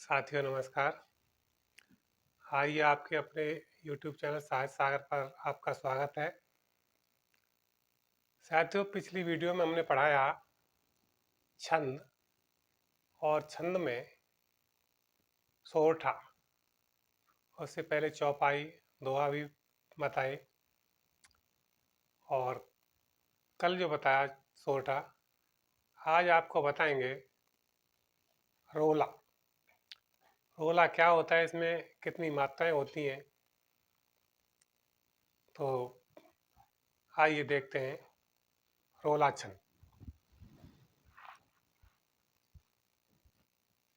साथियों नमस्कार। आइए आपके अपने YouTube चैनल साहित्य सागर पर आपका स्वागत है। साथियों पिछली वीडियो में हमने पढ़ाया छंद और छंद में सोरठा। उससे पहले चौपाई दोहा भी बताए और कल जो बताया सोरठा, आज आपको बताएंगे रोला। रोला क्या होता है, इसमें कितनी मात्राएं होती हैं, तो आइए देखते हैं रोला छंद।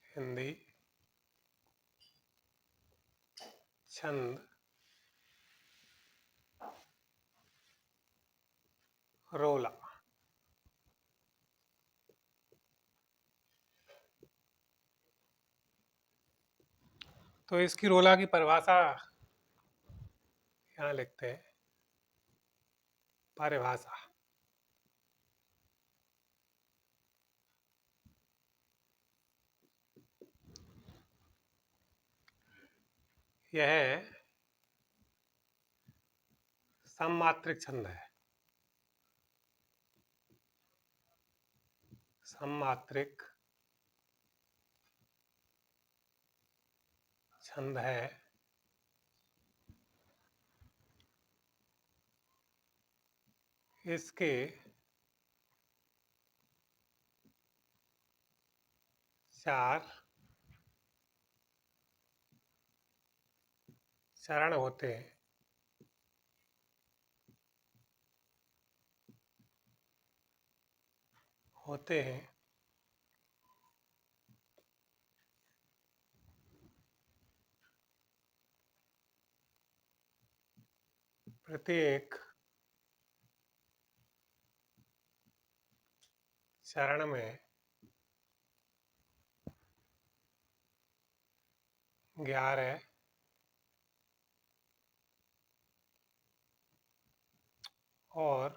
हिंदी छंद रोला। तो इसकी रोला की परिभाषा यहाँ लिखते हैं। परिभाषा यह सममात्रिक छंद है। सममात्रिक छंद है। इसके चार चरण होते हैं। होते हैं प्रत्येक चरण में 11 और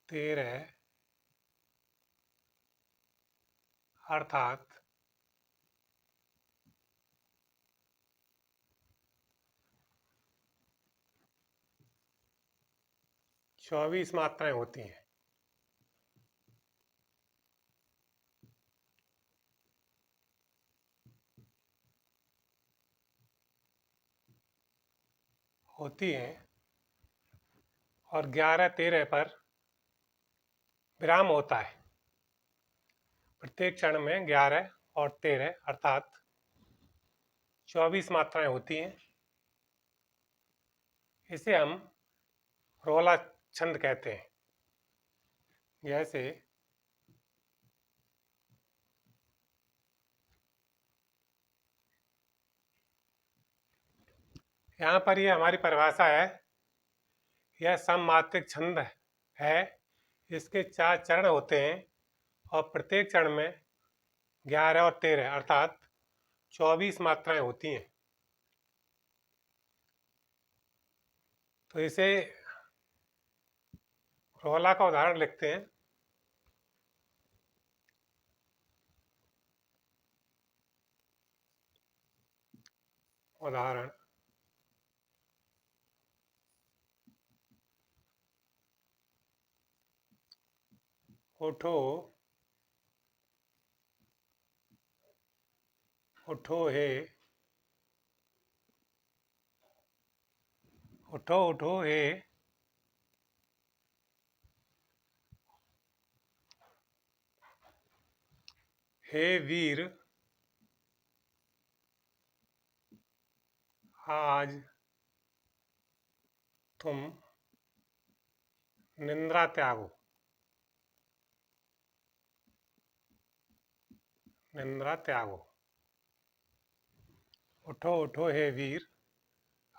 13 अर्थात 24 मात्राएं होती हैं। होती हैं और 11-13 पर विराम होता है। प्रत्येक चरण में 11 और 13 अर्थात 24 मात्राएं होती हैं। इसे हम रोला छंद कहते हैं। जैसे यहाँ पर ये हमारी परिभाषा है। यह सममात्रिक छंद है। इसके 4 चरण होते हैं और प्रत्येक चरण में 11 और 13 अर्थात 24 मात्राएं होती हैं। तो इसे रोला का उदाहरण लिखते हैं। उदाहरण उठो उठो हे, उठो उठो हे, हे वीर आज तुम निंद्रा त्यागो। निंद्रा त्यागो। उठो उठो हे वीर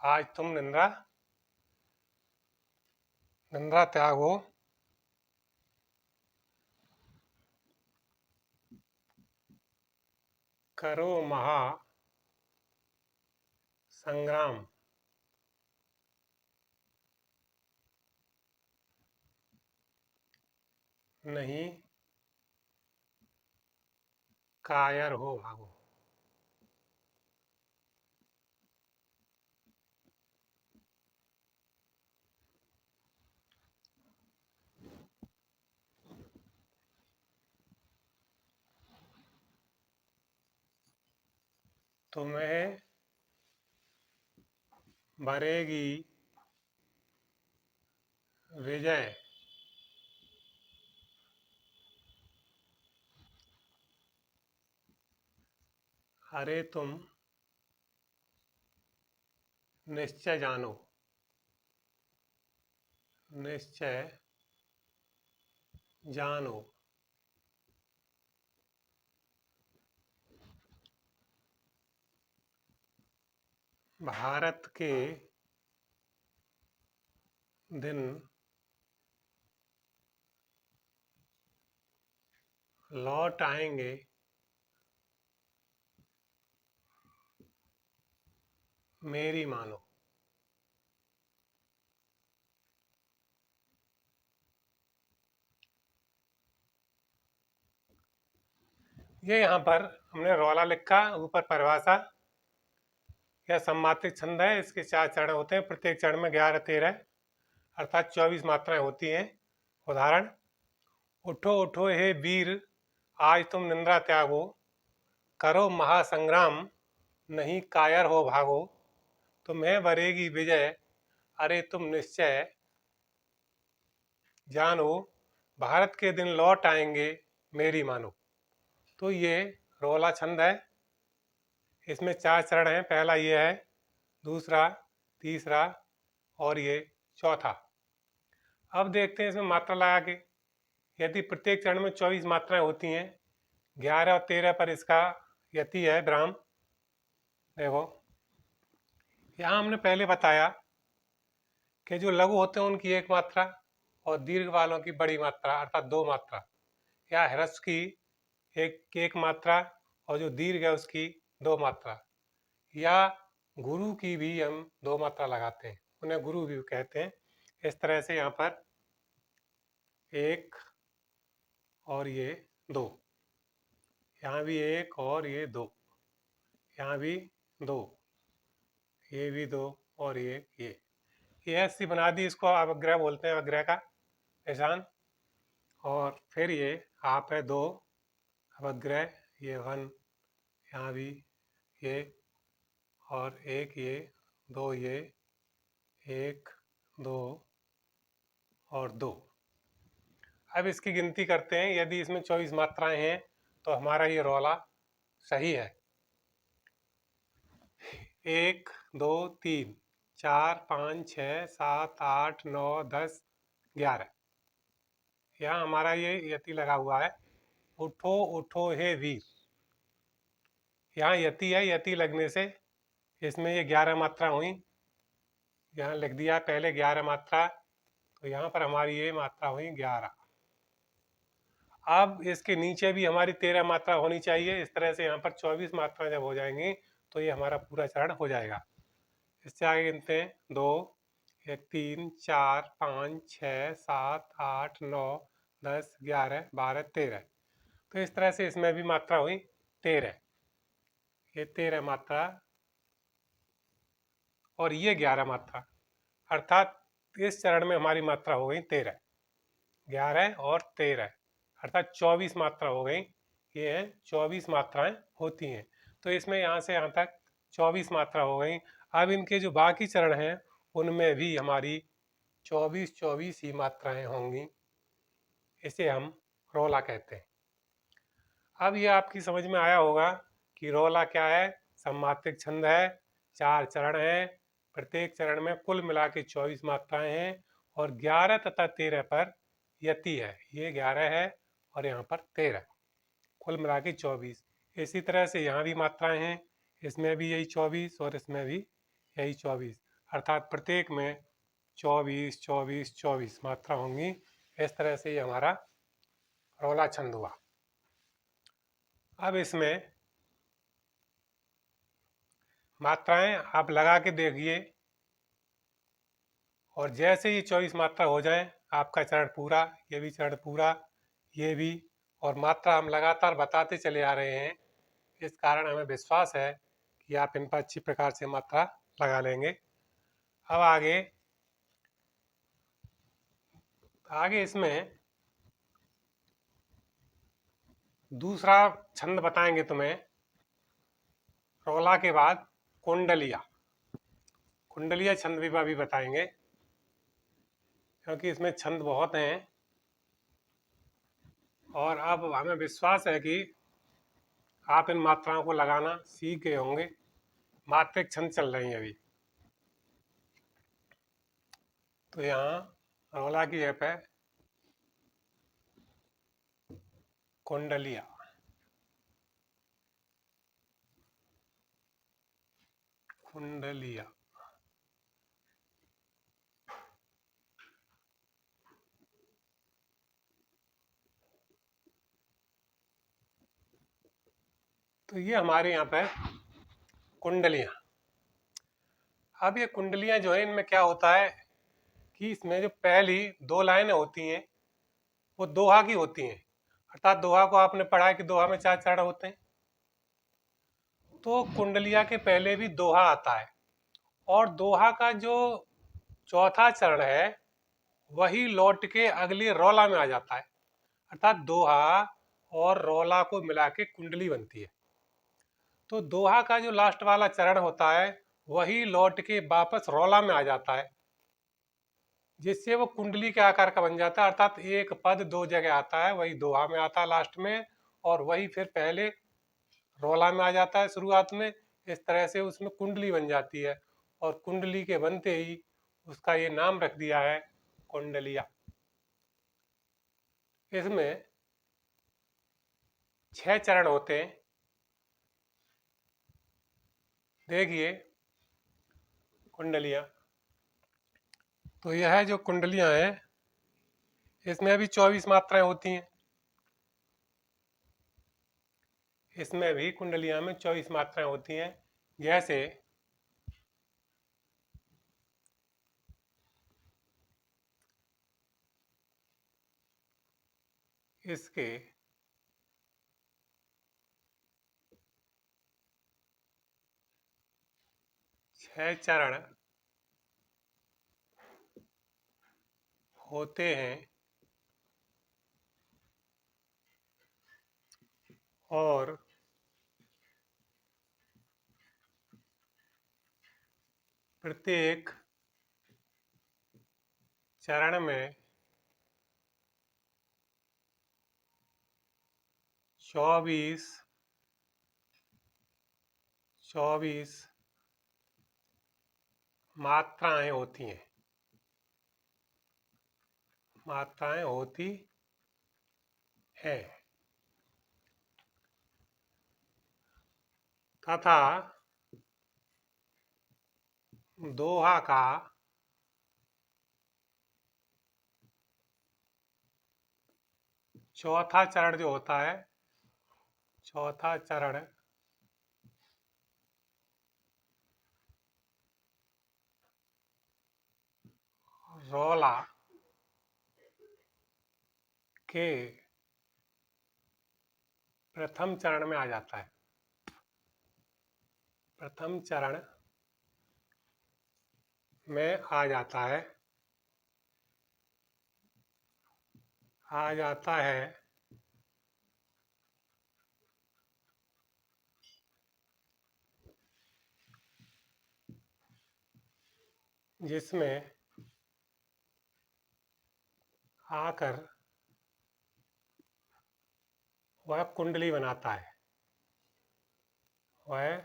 आज तुम निंद्रा निंद्रा त्यागो। करो महा संग्राम। नहीं कायर हो भागो। तुम्हें भरेगी विजय। अरे तुम निश्चय जानो। निश्चय जानो। भारत के दिन लौट आएंगे। मेरी मानो। ये यहाँ पर हमने रौला लिखा, ऊपर परिभाषा। यह सम्मातिक छंद है। इसके 4 चरण होते हैं, प्रत्येक चरण में 11-13 अर्थात 24 मात्राएं होती हैं। उदाहरण: उठो उठो हे वीर, आज तुम निंद्रा त्यागो, करो महासंग्राम, नहीं कायर हो भागो, तुम्हें भरेगी विजय, अरे तुम निश्चय जानो, भारत के दिन लौट आएंगे, मेरी मानो। तो ये रोला छंद है। इसमें 4 चरण हैं। पहला ये है, दूसरा, तीसरा और ये चौथा। अब देखते हैं इसमें मात्रा लगा के। यदि प्रत्येक चरण में 24 मात्राएं होती हैं, 11 और 13 पर इसका यति है विराम। देखो यहाँ हमने पहले बताया कि जो लघु होते हैं उनकी 1 मात्रा और दीर्घ वालों की बड़ी मात्रा अर्थात 2 मात्रा, या ह्रस्व की एक मात्रा और जो दीर्घ है उसकी 2 मात्रा, या गुरु की भी हम 2 मात्रा लगाते हैं, उन्हें गुरु भी कहते हैं। इस तरह से यहाँ पर 1 और ये 2, यहाँ भी 1 और ये 2, यहाँ भी 2, ये भी 2 और ये ऐसी बना दी। इसको अवग्रह बोलते हैं, अवग्रह का निशान। और फिर ये आप है 2 अवग्रह, ये 1, यहाँ भी ये और 1 ये 2 ये 1 2 और 2। अब इसकी गिनती करते हैं। यदि इसमें 24 मात्राएं हैं तो हमारा ये रौला सही है। 1 2 3 4 5 6 7 8 9 10 11, यहाँ हमारा ये यति लगा हुआ है। उठो उठो हे वीर, यहाँ यति है। यति लगने से इसमें ये 11 मात्रा हुई। यहाँ लिख दिया पहले 11 मात्रा, तो यहाँ पर हमारी ये मात्रा हुई 11। अब इसके नीचे भी हमारी 13 मात्रा होनी चाहिए। इस तरह से यहाँ पर 24 मात्रा जब हो जाएंगी तो ये हमारा पूरा चरण हो जाएगा। इससे आगे गिनते हैं 2 1 3 4 5 6 7 8 9 10 11 12 13। तो इस तरह से इसमें भी मात्रा हुई 13। ये 13 मात्रा और ये 11 मात्रा, अर्थात इस चरण में हमारी मात्रा हो गई 13। 11 और 13 अर्थात 24 मात्रा हो गई। ये है 24 मात्राएं होती हैं। तो इसमें यहाँ से यहाँ तक 24 मात्रा हो गई। अब इनके जो बाकी चरण हैं उनमें भी हमारी 24 ही मात्राएं होंगी। इसे हम रौला कहते हैं। अब ये आपकी समझ में आया होगा कि रौला क्या है। सम्मातिक छंद है, 4 चरण हैं, प्रत्येक चरण में कुल मिला के 24 मात्राएं हैं और 11 तथा 13 पर यति है। ये 11 है और यहाँ पर 13, कुल मिला के 24। इसी तरह से यहाँ भी मात्राएं हैं, इसमें भी यही 24 और इसमें भी यही 24, अर्थात प्रत्येक में 24 24 24 मात्रा होंगी। इस तरह से ये हमारा रौला छंद हुआ। अब इसमें मात्राएं आप लगा के देखिए और जैसे ही 24 मात्रा हो जाए आपका चरण पूरा, ये भी चरण पूरा, ये भी। और मात्रा हम लगातार बताते चले आ रहे हैं इस कारण हमें विश्वास है कि आप इन पर अच्छी प्रकार से मात्रा लगा लेंगे। अब आगे इसमें दूसरा छंद बताएंगे तुम्हें। रोला के बाद कुंडलिया, कुंडलिया छंद भी अभी बताएंगे, क्योंकि इसमें छंद बहुत हैं। और अब हमें विश्वास है कि आप इन मात्राओं को लगाना सीख गए होंगे। मात्रिक छंद चल रही हैं अभी। तो यहाँ रोला की ऐप है कुंडलिया। कुंडलिया तो ये हमारे यहाँ पे कुंडलियाँ। अब ये कुंडलियाँ जो है, इनमें क्या होता है कि इसमें जो पहली दो लाइनें होती हैं वो दोहा की होती हैं। अर्थात दोहा को आपने पढ़ा है कि दोहा में 4 चरण होते हैं। तो कुंडलिया के पहले भी दोहा आता है, और दोहा का जो चौथा चरण है वही लौट के अगली रोला में आ जाता है। अर्थात दोहा और रोला को मिला के कुंडली बनती है। तो दोहा का जो लास्ट वाला चरण होता है वही लौट के वापस रोला में आ जाता है, जिससे वो कुंडली के आकार का बन जाता है। अर्थात एक पद दो जगह आता है, वही दोहा में आता है लास्ट में, और वही फिर पहले रोला में आ जाता है शुरुआत में। इस तरह से उसमें कुंडली बन जाती है, और कुंडली के बनते ही उसका ये नाम रख दिया है कुंडलिया। इसमें 6 चरण होते हैं। देखिए कुंडलियाँ, तो यह जो कुंडलियाँ हैं इसमें भी 24 मात्राएं होती हैं। इसमें भी कुंडलियाँ में 24 मात्राएं होती हैं। जैसे इसके 6 चरण होते हैं, और प्रत्येक चरण में 24 मात्राएं होती हैं। मात्राएं होती है, तथा दोहा का चौथा चरण जो होता है, चौथा चरण रोला के प्रथम चरण में आ जाता है। प्रथम चरण में आ जाता है, जिसमें आकर वह कुंडली बनाता है। वह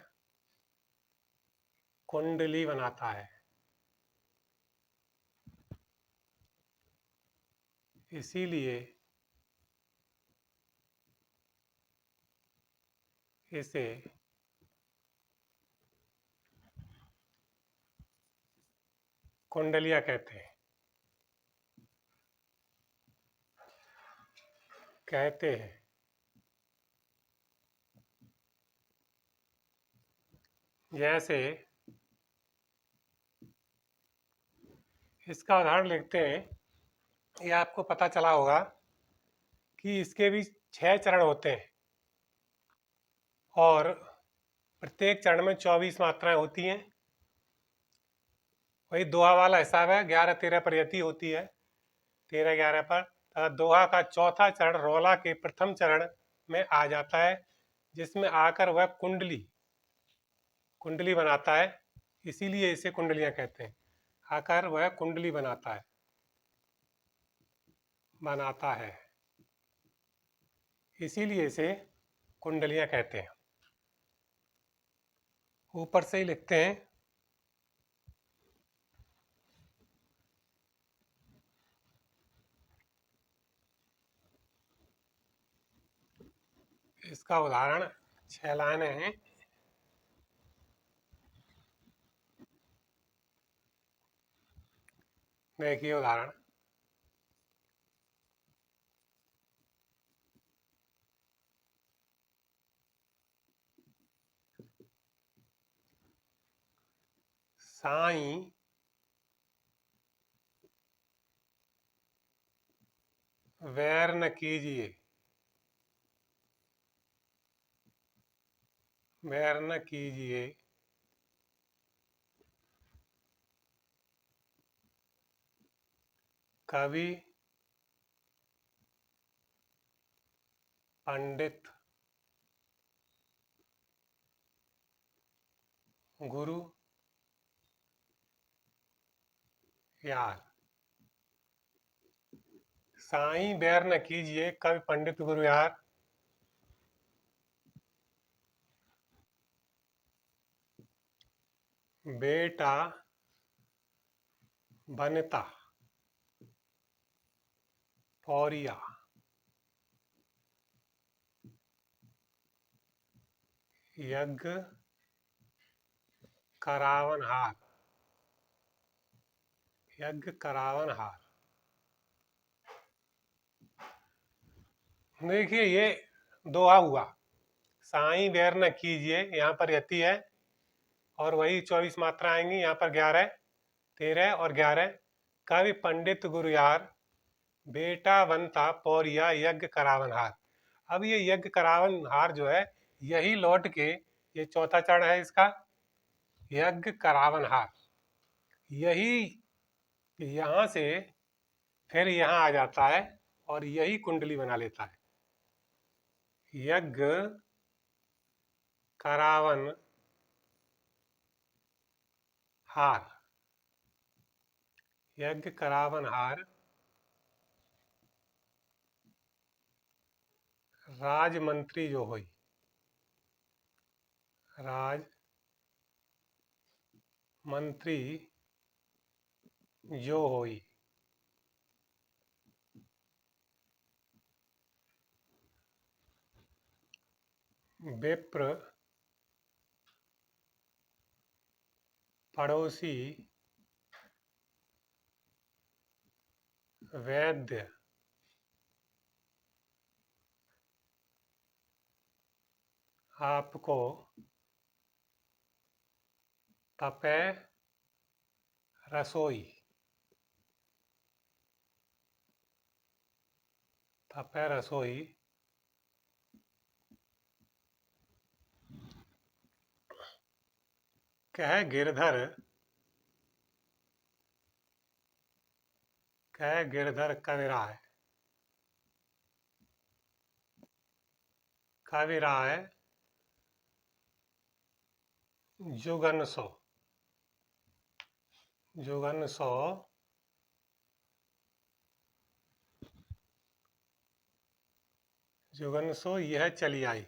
कुंडली बनाता है। इसीलिए इसे कुंडलिया कहते हैं। जैसे इसका उदाहरण लिखते हैं। ये आपको पता चला होगा कि इसके भी 6 चरण होते हैं, और प्रत्येक चरण में 24 मात्राएं होती हैं। वही दोहा वाला हिसाब है, 11-13 पर यति होती है, 13-11 पर। दोहा का चौथा चरण रोला के प्रथम चरण में आ जाता है, जिसमें आकर वह कुंडली बनाता है, इसीलिए इसे कुंडलियां कहते हैं। आकर वह कुंडली बनाता है, इसीलिए इसे कुंडलियां कहते हैं। ऊपर से ही लिखते हैं, इसका उदाहरण 6 लाइनें हैं। देखिए उदाहरण, साईं वैर न कीजिए, वैर न कीजिए, कवि पंडित गुरु यार। साईं बैर न कीजिए, कवि पंडित गुरु यार। बेटा बनता पौरिया, यज्ञ करावन हार, यज्ञ करावन हार। देखिए ये दोहा हुआ, साईं बैर न कीजिए, यहाँ पर यति है और वही 24 मात्रा आएंगी, यहाँ पर 11, 13 और 11। कवि पंडित गुरु यार, बेटा बनता पौरिया, यज्ञ करावन हार। अब ये यज्ञ करावन हार जो है, यही लौट के, ये चौथा चरण है इसका, यज्ञ करावन हार, यही यहां से फिर यहां आ जाता है और यही कुंडली बना लेता है। यज्ञ करावन हार, यज्ञ करावन हार, राजमंत्री जो होई, राज मंत्री जो होई, विप्र पड़ोसी वैद्य आपको तपे रसोई, तपे रसोई, कह गिरधर, कह गिरधर कविराय, कविराय जुगन सो, जुगन सो जुगन सो यह चली आई,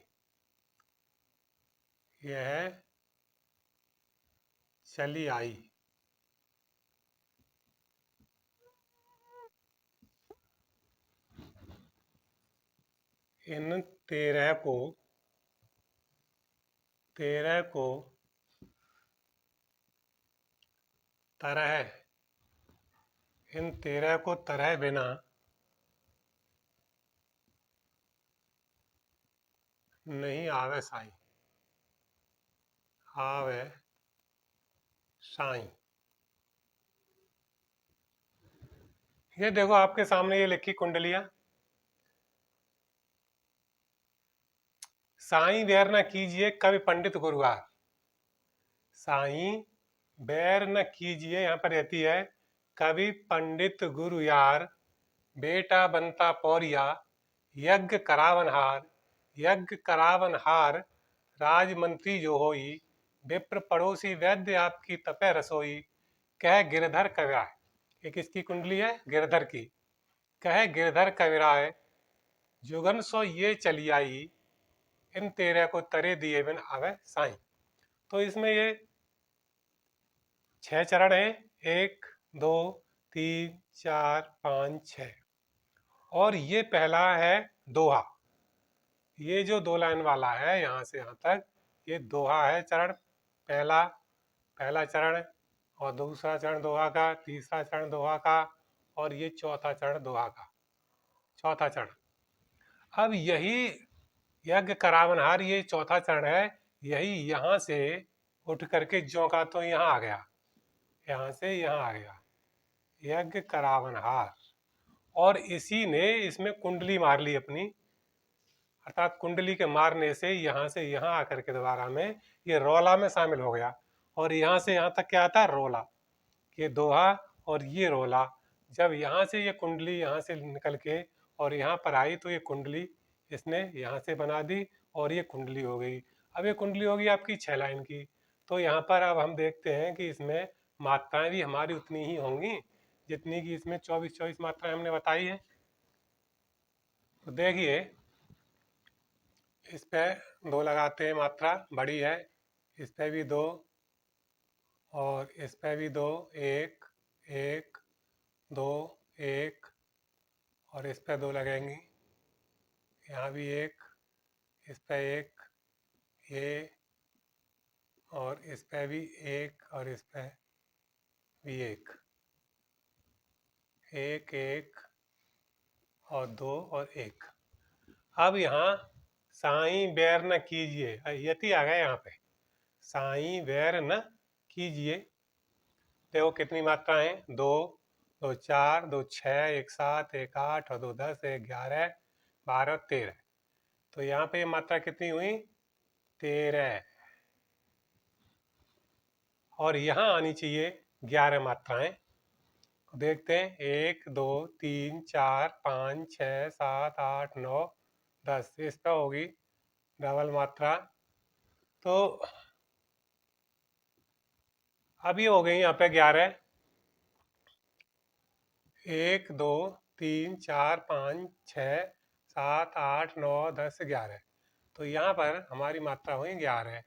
यह चली आई। इन 13 को, 13 को तरह, इन 13 को तरह बिना नहीं आवे साईं, आवे साईं। ये देखो आपके सामने ये लिखी कुंडलियां, साईं बैर न कीजिए कवि पंडित गुरुआर। साईं बैर न कीजिए यहाँ पर रहती है कवि पंडित गुरु यार। बेटा बनता पौरिया यज्ञ करावनहार। यज्ञ करावनहार राजमंत्री जो होई। विप्र पड़ोसी वैद्य आपकी तपे रसोई। कह गिरधर कविराय। ये किसकी कुंडली है? गिरधर की। कह गिरधर कविराय जुगन सो ये चली आई। इन तेरे को तरे दिए बिन आवे साईं। तो इसमें ये 6 चरण है, 1 2 3 4 5 6। और ये पहला है दोहा। ये जो 2 लाइन वाला है यहाँ से यहाँ तक, ये दोहा है चरण। पहला चरण और दूसरा चरण दोहा का, तीसरा चरण दोहा का, और ये चौथा चरण दोहा का, चौथा चरण। अब यही यज्ञ करावनहार ये चौथा चरण है। यही यहाँ से उठ करके ज्यों का तो यहाँ आ गया, यहाँ से यहाँ आ गया यज्ञ करावनहार। और इसी ने इसमें कुंडली मार ली अपनी, अर्थात कुंडली के मारने से यहाँ से यहाँ आकर के दोबारा में ये रोला में शामिल हो गया। और यहाँ से यहाँ तक क्या आता है? रोला। ये दोहा और ये रोला। जब यहाँ से ये कुंडली यहाँ से निकल के और यहाँ पर आई तो ये कुंडली इसने यहाँ से बना दी और ये कुंडली हो गई। अब ये कुंडली होगी आपकी 6 लाइन की। तो यहाँ पर अब हम देखते हैं कि इसमें मात्राएं भी हमारी उतनी ही होंगी जितनी कि इसमें 24 मात्राएं हमने बताई है। तो देखिए इस पे 2 लगाते हैं, मात्रा बड़ी है। इस पे भी 2 और इस पे भी 2, 1 1 2 1 और इस पे 2 लगेंगी। यहाँ भी 1, इस पे 1, ये और इस पे भी 1 और इस पे भी 1 1 1 और 2 और 1। अब यहाँ साईं बैर न कीजिए, यति आ गया यहाँ पे, साईं बैर न कीजिए। देखो कितनी मात्रा है? 2 2 4 2 6 1 7 1 8 और 2 10 1 11 12 13। तो यहाँ पे मात्रा कितनी हुई? 13। और यहाँ आनी चाहिए 11 मात्राएं। देखते हैं 1 2 3 4 5 6 7 8 9 10। इस पर होगी डबल मात्रा। तो अभी हो गई यहाँ पे 11। 1 2 3 4 5 6 7 8 9 10 11। तो यहाँ पर हमारी मात्रा हुई 11।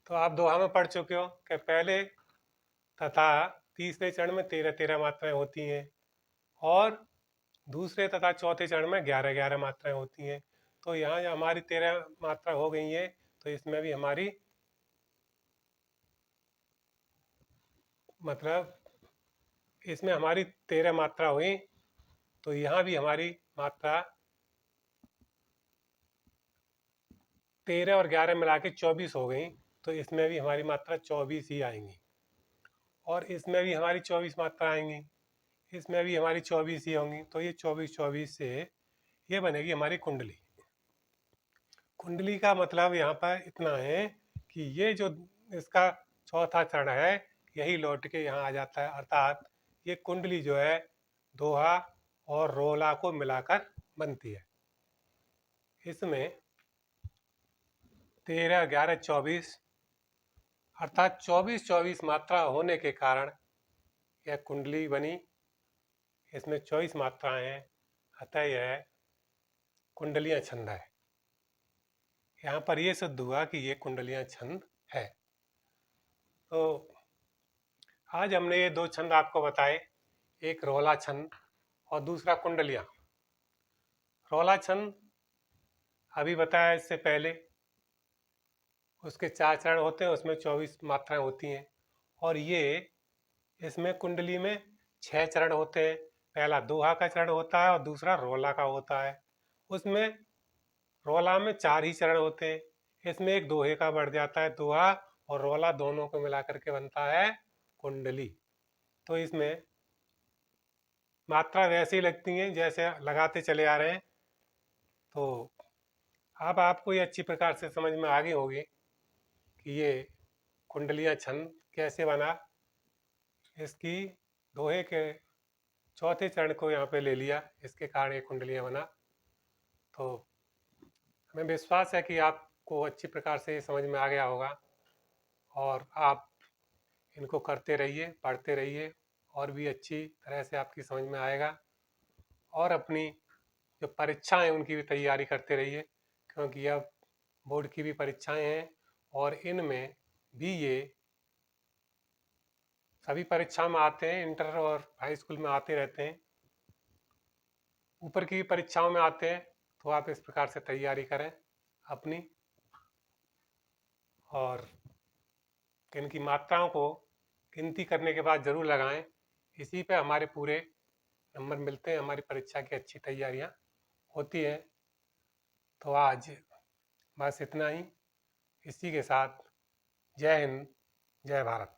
तो आप दोहा में पढ़ चुके हो कि पहले तथा तीसरे चरण में 13 मात्राएं होती हैं और दूसरे तथा चौथे चरण में 11 मात्राएं होती हैं। तो यहाँ जो हमारी 13 मात्रा हो गई है तो इसमें भी हमारी मतलब इसमें हमारी 13 मात्रा हुई। तो यहाँ भी हमारी मात्रा 13 और 11 मिला के 24 हो गई। तो इसमें भी हमारी मात्रा 24 ही आएंगी और इसमें भी हमारी 24 मात्रा आएंगी, इसमें भी हमारी 24 ही होंगी। तो ये 24 से ये बनेगी हमारी कुंडली। कुंडली का मतलब यहाँ पर इतना है कि ये जो इसका चौथा चरण है यही लौट के यहाँ आ जाता है। अर्थात ये कुंडली जो है दोहा और रोला को मिलाकर बनती है। इसमें 13 11 24 अर्थात 24 मात्रा होने के कारण यह कुंडली बनी। इसमें 24 मात्राएं हैं, अतः यह कुंडलियां छंद है। यहाँ पर यह सिद्ध हुआ कि ये कुंडलियां छंद है। तो आज हमने ये 2 छंद आपको बताए, एक रोला छंद और दूसरा कुंडलियां। रोला छंद अभी बताया इससे पहले, उसके 4 चरण होते हैं, उसमें 24 मात्राएं होती हैं। और ये इसमें कुंडली में 6 चरण होते हैं। पहला दोहा का चरण होता है और दूसरा रोला का होता है। उसमें रोला में 4 ही चरण होते हैं, इसमें एक दोहे का बढ़ जाता है। दोहा और रोला दोनों को मिलाकर के बनता है कुंडली। तो इसमें मात्रा वैसी लगती हैं जैसे लगाते चले आ रहे हैं। तो अब आपको ये अच्छी प्रकार से समझ में आ गई होगी कि ये कुंडलियाँ छंद कैसे बना। इसकी दोहे के चौथे चरण को यहाँ पे ले लिया, इसके कारण ये कुंडलियाँ बना। तो हमें विश्वास है कि आपको अच्छी प्रकार से ये समझ में आ गया होगा और आप इनको करते रहिए, पढ़ते रहिए और भी अच्छी तरह से आपकी समझ में आएगा। और अपनी जो परीक्षाएं हैं उनकी भी तैयारी करते रहिए, क्योंकि अब बोर्ड की भी परीक्षाएं हैं और इनमें भी ये सभी परीक्षा में आते हैं, इंटर और हाई स्कूल में आते रहते हैं, ऊपर की परीक्षाओं में आते हैं। तो आप इस प्रकार से तैयारी करें अपनी, और इनकी मात्राओं को गिनती करने के बाद ज़रूर लगाएं। इसी पे हमारे पूरे नंबर मिलते हैं, हमारी परीक्षा की अच्छी तैयारियां होती हैं। तो आज बस इतना ही। इसी के साथ जय हिंद, जय भारत।